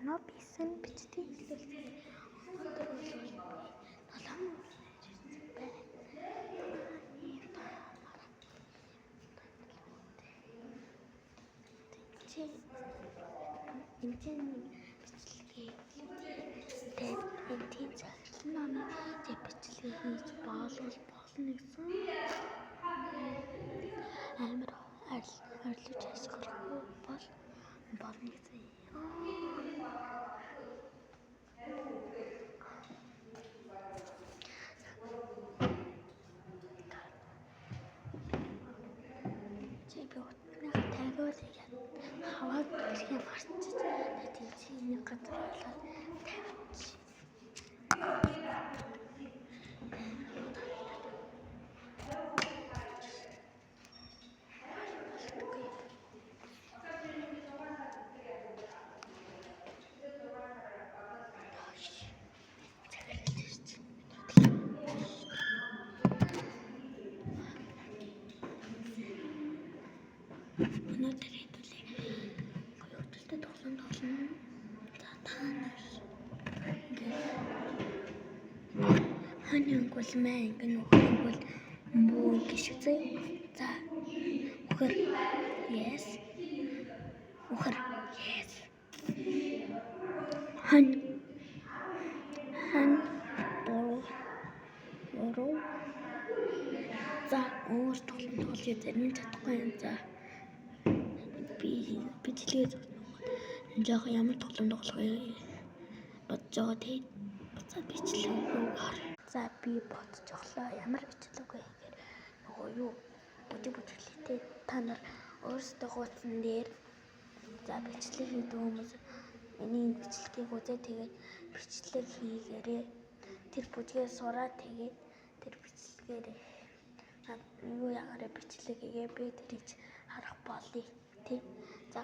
байна уу? Бисэн бичтийн хэлэлцээ. Өнөөдөр бол толгойн Энэний бичлэгээ энэний захирлын номын бичлэгээ хийж болвол болно гэсэн амар арилж ашиглахгүй бол болно гэсэн. Чи би утнах тавиул хаваад бүлгийн марчиж тэгээд чи нэг газар болоод тавьчих. Өнөөдөр хэдүүлээ хоёрдолтой тоглоом тоглоно. За та нар хань ангул маа ингэн ангул муу гэж үзье. За ухар yes хань бороо за өөр тоглоом тоглоё зарим чадахгүй юм. За би телевиз жоох ямар тоглоом тоглох бодож байгаа тийм. За бичлэгээр за би бодож оглоо. Ямар бичлэг вэ гэхээр нөгөө юу бүжиглэтэй та нар өөрсдөө хуудсан дээр за бичлэг хийдэг хүмүүс миний бичлэгийг үзээ тэгээд бичлэг хийгээрээ тэр бүжгээ сураад тэгээд тэр бичлэгээр юу ягараа бичлэг хийгээ би тэрийг харах болъё тийм. За